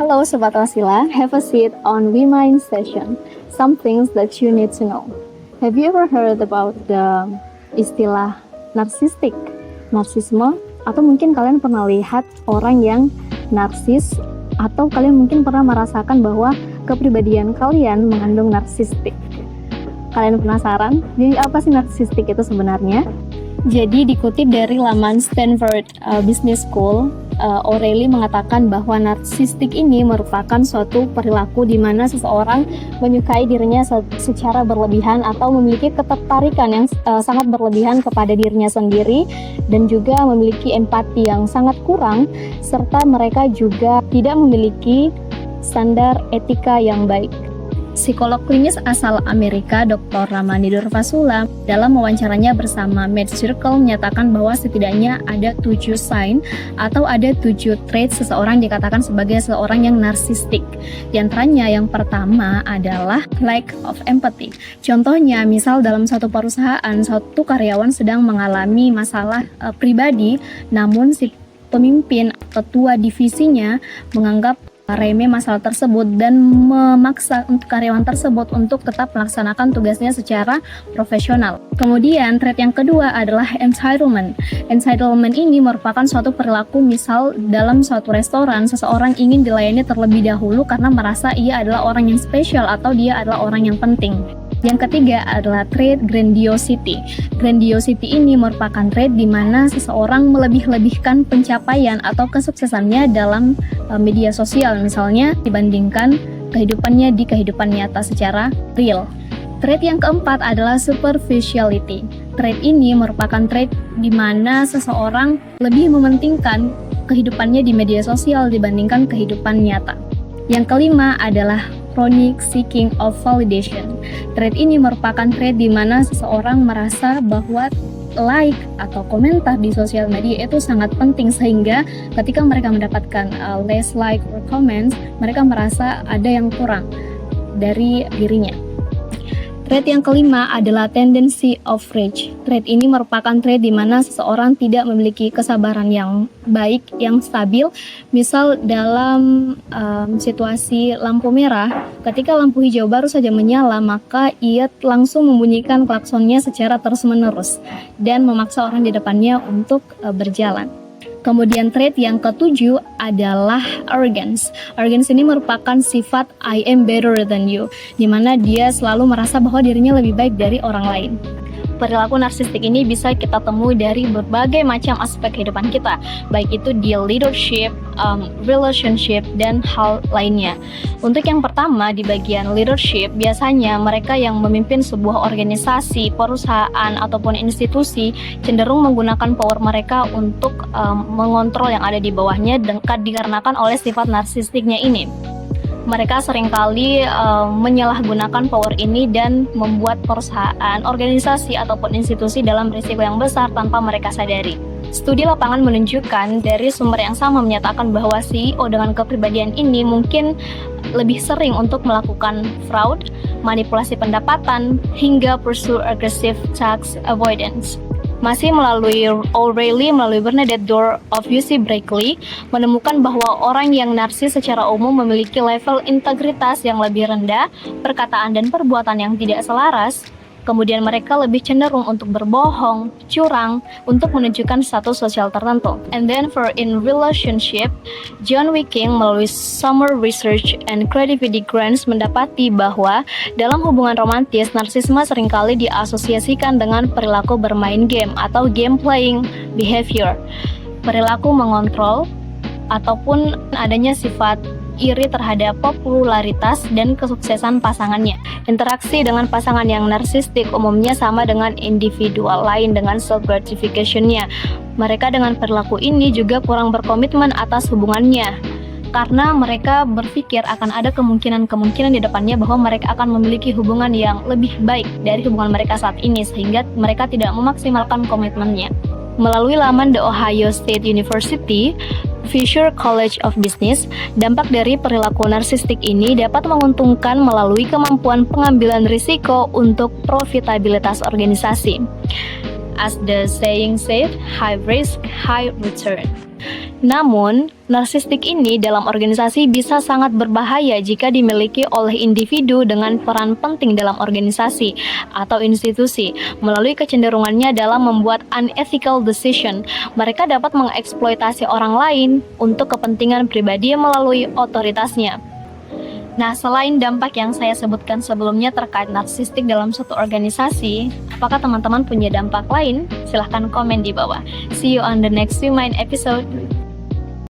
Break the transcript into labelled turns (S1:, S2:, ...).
S1: Hello Sobat Wasila, have a seat on We Mind session. Some things that you need to know. Have you ever heard about the istilah narsistik, narsisme? Atau mungkin kalian pernah lihat orang yang narsis, atau kalian mungkin pernah merasakan bahwa kepribadian kalian mengandung narsistik. Kalian penasaran? Jadi apa sih narsistik itu sebenarnya? Jadi dikutip dari laman Stanford Business School, O'Reilly mengatakan bahwa narsistik ini merupakan suatu perilaku di mana seseorang menyukai dirinya secara berlebihan atau memiliki ketertarikan yang sangat berlebihan kepada dirinya sendiri dan juga memiliki empati yang sangat kurang, serta mereka juga tidak memiliki standar etika yang baik. Psikolog klinis asal Amerika, Dr. Ramani Durvasula, dalam wawancaranya bersama Med Circle menyatakan bahwa setidaknya ada 7 sign atau ada 7 trait seseorang dikatakan sebagai seorang yang narsistik. Di antaranya yang pertama adalah lack of empathy. Contohnya, misal dalam suatu perusahaan, suatu karyawan sedang mengalami masalah pribadi, namun si pemimpin, ketua divisinya menganggap remeh masalah tersebut dan memaksa untuk karyawan tersebut untuk tetap melaksanakan tugasnya secara profesional. Kemudian, trait yang kedua adalah entitlement. Entitlement ini merupakan suatu perilaku, misal dalam suatu restoran, seseorang ingin dilayani terlebih dahulu karena merasa ia adalah orang yang spesial atau dia adalah orang yang penting. Yang ketiga adalah trait grandiosity. Grandiosity ini merupakan trait di mana seseorang melebih-lebihkan pencapaian atau kesuksesannya dalam media sosial, misalnya dibandingkan kehidupannya di kehidupan nyata secara real. Trait yang keempat adalah superficiality. Trait ini merupakan trait di mana seseorang lebih mementingkan kehidupannya di media sosial dibandingkan kehidupan nyata. Yang kelima adalah chronic seeking of validation. Trait ini merupakan trait di mana seseorang merasa bahwa like atau komentar di sosial media itu sangat penting, sehingga ketika mereka mendapatkan less like or comments, mereka merasa ada yang kurang dari dirinya. Trait yang kelima adalah tendency of rage. Trait ini merupakan trait di mana seseorang tidak memiliki kesabaran yang baik, yang stabil. Misal dalam situasi lampu merah, ketika lampu hijau baru saja menyala, maka ia langsung membunyikan klaksonnya secara terus-menerus dan memaksa orang di depannya untuk berjalan. Kemudian trait yang ketujuh adalah arrogance. Arrogance ini merupakan sifat I am better than you, di mana dia selalu merasa bahwa dirinya lebih baik dari orang lain. Perilaku narsistik ini bisa kita temui dari berbagai macam aspek kehidupan kita, baik itu di leadership, relationship, dan hal lainnya. Untuk yang pertama, di bagian leadership, biasanya mereka yang memimpin sebuah organisasi, perusahaan, ataupun institusi cenderung menggunakan power mereka untuk mengontrol yang ada di bawahnya dikarenakan oleh sifat narsistiknya ini. Mereka seringkali menyalahgunakan power ini dan membuat perusahaan, organisasi, ataupun institusi dalam risiko yang besar tanpa mereka sadari. Studi lapangan menunjukkan dari sumber yang sama menyatakan bahwa CEO dengan kepribadian ini mungkin lebih sering untuk melakukan fraud, manipulasi pendapatan, hingga pursue aggressive tax avoidance. Masih melalui O'Reilly, melalui Bernadette Door of UC Berkeley, menemukan bahwa orang yang narsis secara umum memiliki level integritas yang lebih rendah, perkataan dan perbuatan yang tidak selaras, kemudian mereka lebih cenderung untuk berbohong, curang, untuk menunjukkan status sosial tertentu. And then for in relationship, John Wiking melalui Summer Research and Creativity Grants mendapati bahwa dalam hubungan romantis, narsisme seringkali diasosiasikan dengan perilaku bermain game atau game playing behavior, perilaku mengontrol, ataupun adanya sifat iri terhadap popularitas dan kesuksesan pasangannya. Interaksi dengan pasangan yang narsistik umumnya sama dengan individual lain dengan self-gratification-nya. Mereka dengan perilaku ini juga kurang berkomitmen atas hubungannya, karena mereka berpikir akan ada kemungkinan di depannya bahwa mereka akan memiliki hubungan yang lebih baik dari hubungan mereka saat ini, sehingga mereka tidak memaksimalkan komitmennya. Melalui laman The Ohio State University, Fisher College of Business, dampak dari perilaku narsistik ini dapat menguntungkan melalui kemampuan pengambilan risiko untuk profitabilitas organisasi. As the saying said, high risk, high return. Namun, narsistik ini dalam organisasi bisa sangat berbahaya jika dimiliki oleh individu dengan peran penting dalam organisasi atau institusi. Melalui kecenderungannya dalam membuat unethical decision, mereka dapat mengeksploitasi orang lain untuk kepentingan pribadi melalui otoritasnya. Nah, selain dampak yang saya sebutkan sebelumnya terkait narsistik dalam suatu organisasi, apakah teman-teman punya dampak lain? Silahkan komen di bawah. See you on the next We Mind episode.